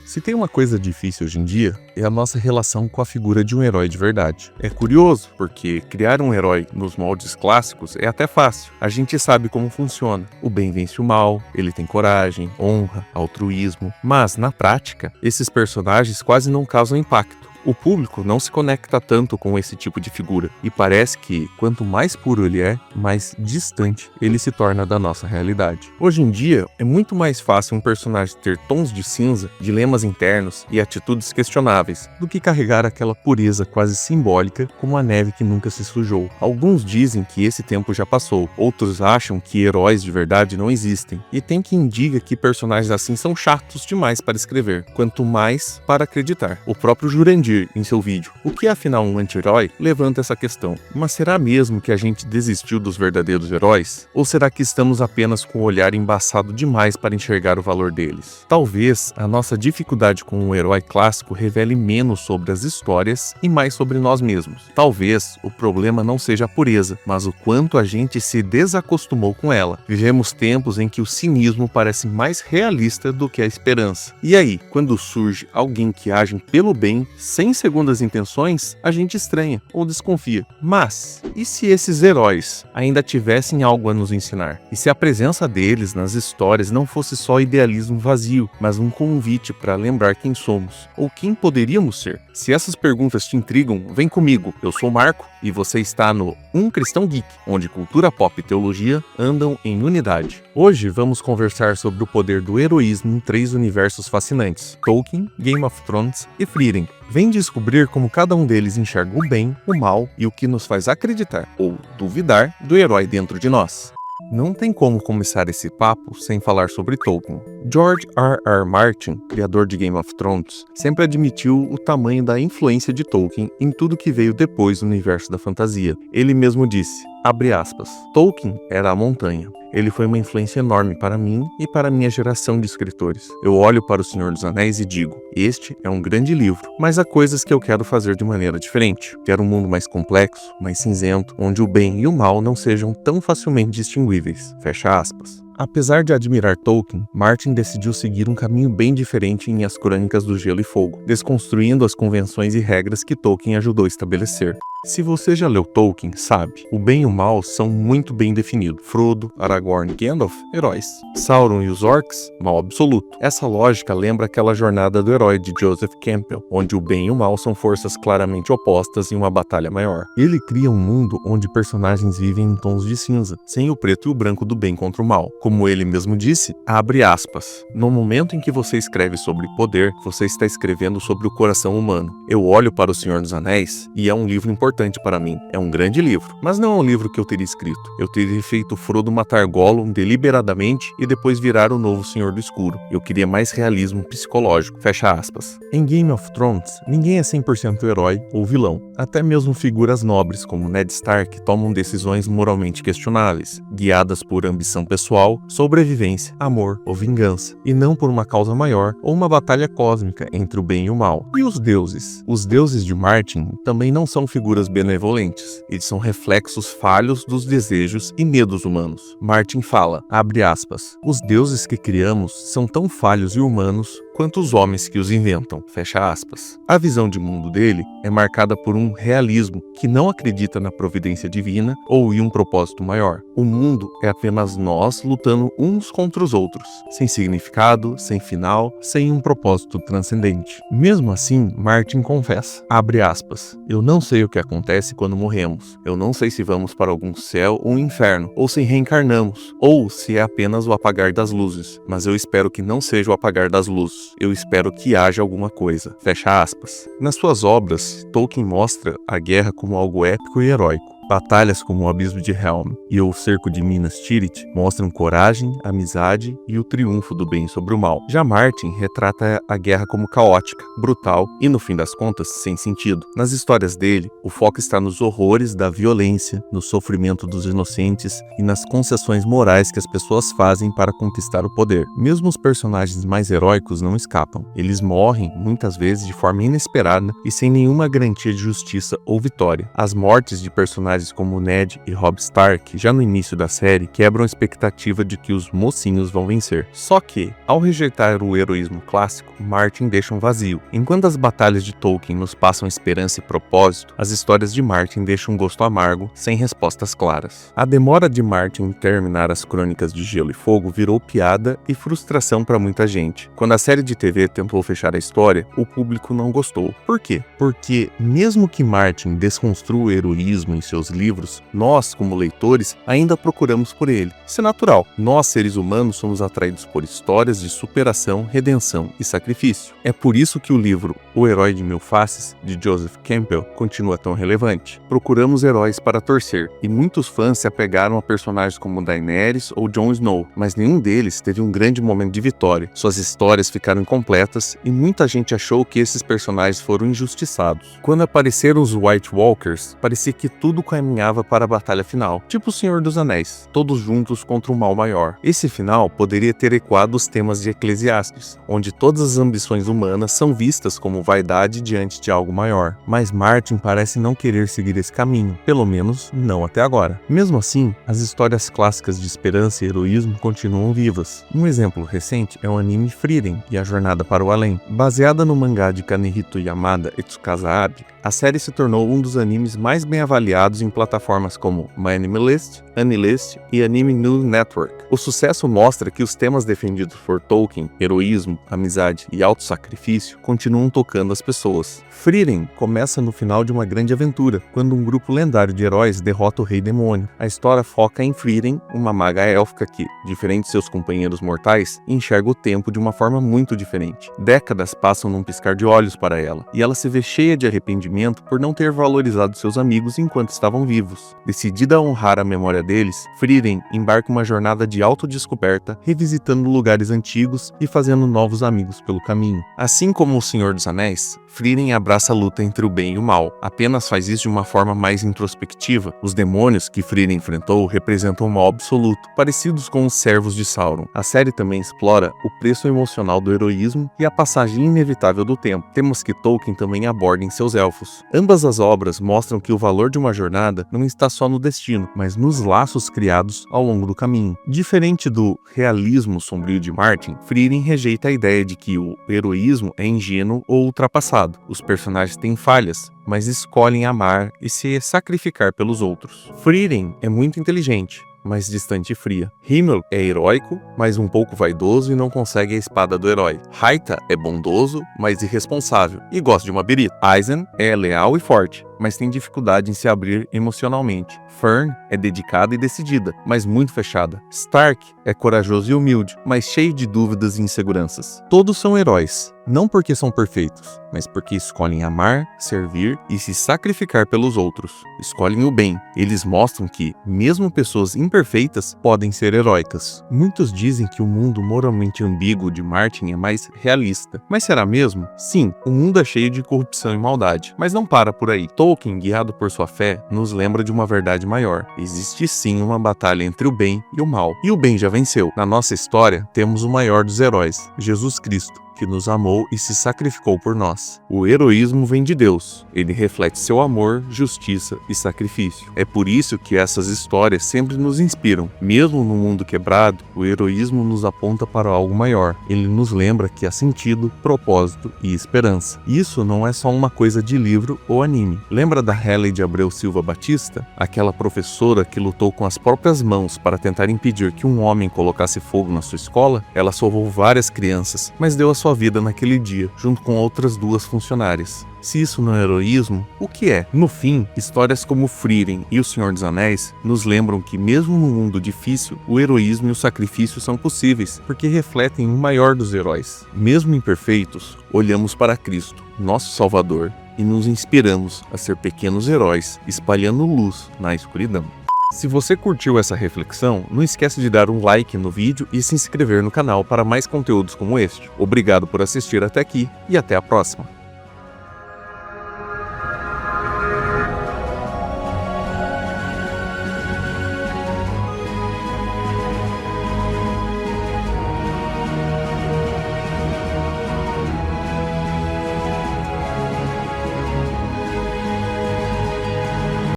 Se tem uma coisa difícil hoje em dia, é a nossa relação com a figura de um herói de verdade. É curioso, porque criar um herói nos moldes clássicos é até fácil. A gente sabe como funciona. O bem vence o mal, ele tem coragem, honra, altruísmo. Mas, na prática, esses personagens quase não causam impacto. O público não se conecta tanto com esse tipo de figura, e parece que, quanto mais puro ele é, mais distante ele se torna da nossa realidade. Hoje em dia, é muito mais fácil um personagem ter tons de cinza, dilemas internos e atitudes questionáveis, do que carregar aquela pureza quase simbólica como a neve que nunca se sujou. Alguns dizem que esse tempo já passou, outros acham que heróis de verdade não existem, e tem quem diga que personagens assim são chatos demais para escrever, quanto mais para acreditar. O próprio Jurandir, em seu vídeo "O que é afinal um anti-herói?", levanta essa questão. Mas será mesmo que a gente desistiu dos verdadeiros heróis? Ou será que estamos apenas com o olhar embaçado demais para enxergar o valor deles? Talvez a nossa dificuldade com o herói clássico revele menos sobre as histórias e mais sobre nós mesmos. Talvez o problema não seja a pureza, mas o quanto a gente se desacostumou com ela. Vivemos tempos em que o cinismo parece mais realista do que a esperança. E aí, quando surge alguém que age pelo bem, sem segundas intenções, a gente estranha ou desconfia. Mas, e se esses heróis ainda tivessem algo a nos ensinar? E se a presença deles nas histórias não fosse só idealismo vazio, mas um convite para lembrar quem somos, ou quem poderíamos ser? Se essas perguntas te intrigam, vem comigo. Eu sou o Marco e você está no Um Cristão Geek, onde cultura pop e teologia andam em unidade. Hoje vamos conversar sobre o poder do heroísmo em 3 universos fascinantes: Tolkien, Game of Thrones e Frieren. Vem descobrir como cada um deles enxerga o bem, o mal e o que nos faz acreditar ou duvidar do herói dentro de nós. Não tem como começar esse papo sem falar sobre Tolkien. George R.R. Martin, criador de Game of Thrones, sempre admitiu o tamanho da influência de Tolkien em tudo que veio depois do universo da fantasia. Ele mesmo disse, abre aspas, Tolkien era a montanha. Ele foi uma influência enorme para mim e para minha geração de escritores. Eu olho para O Senhor dos Anéis e digo, este é um grande livro, mas há coisas que eu quero fazer de maneira diferente. Quero um mundo mais complexo, mais cinzento, onde o bem e o mal não sejam tão facilmente distinguíveis. Fecha aspas. Apesar de admirar Tolkien, Martin decidiu seguir um caminho bem diferente em As Crônicas do Gelo e Fogo, desconstruindo as convenções e regras que Tolkien ajudou a estabelecer. Se você já leu Tolkien, sabe, o bem e o mal são muito bem definidos. Frodo, Aragorn e Gandalf, heróis. Sauron e os orcs, mal absoluto. Essa lógica lembra aquela jornada do herói de Joseph Campbell, onde o bem e o mal são forças claramente opostas em uma batalha maior. Ele cria um mundo onde personagens vivem em tons de cinza, sem o preto e o branco do bem contra o mal. Como ele mesmo disse, abre aspas, no momento em que você escreve sobre poder, você está escrevendo sobre o coração humano. Eu olho para O Senhor dos Anéis e é um livro importante para mim. É um grande livro, mas não é um livro que eu teria escrito. Eu teria feito Frodo matar Gollum deliberadamente e depois virar o novo Senhor do Escuro. Eu queria mais realismo psicológico. Fecha aspas. Em Game of Thrones, ninguém é 100% herói ou vilão. Até mesmo figuras nobres como Ned Stark tomam decisões moralmente questionáveis, guiadas por ambição pessoal, sobrevivência, amor ou vingança, e não por uma causa maior ou uma batalha cósmica entre o bem e o mal. E os deuses? Os deuses de Martin também não são figuras benevolentes. Eles são reflexos falhos dos desejos e medos humanos. Martin fala, abre aspas, os deuses que criamos são tão falhos e humanos quanto os homens que os inventam, fecha aspas. A visão de mundo dele é marcada por um realismo que não acredita na providência divina ou em um propósito maior. O mundo é apenas nós lutando uns contra os outros, sem significado, sem final, sem um propósito transcendente. Mesmo assim, Martin confessa, abre aspas, eu não sei o que acontece quando morremos. Eu não sei se vamos para algum céu ou inferno, ou se reencarnamos, ou se é apenas o apagar das luzes. Mas eu espero que não seja o apagar das luzes. Eu espero que haja alguma coisa. Fecha aspas. Nas suas obras, Tolkien mostra a guerra como algo épico e heróico. Batalhas como o Abismo de Helm e o Cerco de Minas Tirith mostram coragem, amizade e o triunfo do bem sobre o mal. Já Martin retrata a guerra como caótica, brutal e, no fim das contas, sem sentido. Nas histórias dele, o foco está nos horrores da violência, no sofrimento dos inocentes e nas concessões morais que as pessoas fazem para conquistar o poder. Mesmo os personagens mais heróicos não escapam. Eles morrem, muitas vezes, de forma inesperada e sem nenhuma garantia de justiça ou vitória. As mortes de personagens personagens como Ned e Robb Stark, já no início da série, quebram a expectativa de que os mocinhos vão vencer. Só que, ao rejeitar o heroísmo clássico, Martin deixa um vazio. Enquanto as batalhas de Tolkien nos passam esperança e propósito, as histórias de Martin deixam um gosto amargo, sem respostas claras. A demora de Martin em terminar as Crônicas de Gelo e Fogo virou piada e frustração para muita gente. Quando a série de TV tentou fechar a história, o público não gostou. Por quê? Porque, mesmo que Martin desconstrua o heroísmo em seus livros, nós, como leitores, ainda procuramos por ele. Isso é natural. Nós, seres humanos, somos atraídos por histórias de superação, redenção e sacrifício. É por isso que o livro O Herói de Mil Faces, de Joseph Campbell, continua tão relevante. Procuramos heróis para torcer, e muitos fãs se apegaram a personagens como Daenerys ou Jon Snow, mas nenhum deles teve um grande momento de vitória. Suas histórias ficaram incompletas e muita gente achou que esses personagens foram injustiçados. Quando apareceram os White Walkers, parecia que tudo caminhava para a batalha final, tipo o Senhor dos Anéis, todos juntos contra um mal maior. Esse final poderia ter ecoado os temas de Eclesiastes, onde todas as ambições humanas são vistas como vaidade diante de algo maior. Mas Martin parece não querer seguir esse caminho, pelo menos não até agora. Mesmo assim, as histórias clássicas de esperança e heroísmo continuam vivas. Um exemplo recente é o anime Frieren e a Jornada para o Além. Baseada no mangá de Kanehito Yamada e Tsukasa Abe, a série se tornou um dos animes mais bem avaliados em plataformas como MyAnimeList, AniList e Anime News Network. O sucesso mostra que os temas defendidos por Tolkien, heroísmo, amizade e autossacrifício, continuam tocando as pessoas. Frieren começa no final de uma grande aventura, quando um grupo lendário de heróis derrota o Rei Demônio. A história foca em Frieren, uma maga élfica que, diferente de seus companheiros mortais, enxerga o tempo de uma forma muito diferente. Décadas passam num piscar de olhos para ela, e ela se vê cheia de arrependimento por não ter valorizado seus amigos enquanto estavam vivos. Decidida a honrar a memória deles, Frieren embarca uma jornada de autodescoberta, revisitando lugares antigos e fazendo novos amigos pelo caminho. Assim como o Senhor dos Anéis, Frieren abraça a luta entre o bem e o mal, apenas faz isso de uma forma mais introspectiva. Os demônios que Frieren enfrentou representam o mal absoluto, parecidos com os servos de Sauron. A série também explora o preço emocional do heroísmo e a passagem inevitável do tempo, temas que Tolkien também aborda em seus elfos. Ambas as obras mostram que o valor de uma jornada não está só no destino, mas nos laços criados ao longo do caminho. Diferente do realismo sombrio de Martin, Frieren rejeita a ideia de que o heroísmo é ingênuo ou ultrapassado. Os personagens têm falhas, mas escolhem amar e se sacrificar pelos outros. Frieren é muito inteligente, mas distante e fria. Himmel é heróico, mas um pouco vaidoso e não consegue a espada do herói. Raita é bondoso, mas irresponsável e gosta de uma birita. Eisen é leal e forte, mas tem dificuldade em se abrir emocionalmente. Fern é dedicada e decidida, mas muito fechada. Stark é corajoso e humilde, mas cheio de dúvidas e inseguranças. Todos são heróis, não porque são perfeitos, mas porque escolhem amar, servir e se sacrificar pelos outros. Escolhem o bem. Eles mostram que, mesmo pessoas imperfeitas, podem ser heróicas. Muitos dizem que o mundo moralmente ambíguo de Martin é mais realista. Mas será mesmo? Sim, o mundo é cheio de corrupção e maldade, mas não para por aí. Tolkien, guiado por sua fé, nos lembra de uma verdade maior. Existe sim uma batalha entre o bem e o mal, e o bem já venceu. Na nossa história, temos o maior dos heróis, Jesus Cristo, que nos amou e se sacrificou por nós. O heroísmo vem de Deus. Ele reflete seu amor, justiça e sacrifício. É por isso que essas histórias sempre nos inspiram. Mesmo no mundo quebrado, o heroísmo nos aponta para algo maior. Ele nos lembra que há sentido, propósito e esperança. Isso não é só uma coisa de livro ou anime. Lembra da Hayley de Abreu Silva Batista? Aquela professora que lutou com as próprias mãos para tentar impedir que um homem colocasse fogo na sua escola? Ela salvou várias crianças, mas deu a sua vida naquele dia, junto com outras 2 funcionárias. Se isso não é heroísmo, o que é? No fim, histórias como Frieren e O Senhor dos Anéis nos lembram que mesmo no mundo difícil, o heroísmo e o sacrifício são possíveis, porque refletem o maior dos heróis. Mesmo imperfeitos, olhamos para Cristo, nosso Salvador, e nos inspiramos a ser pequenos heróis, espalhando luz na escuridão. Se você curtiu essa reflexão, não esqueça de dar um like no vídeo e se inscrever no canal para mais conteúdos como este. Obrigado por assistir até aqui e até a próxima.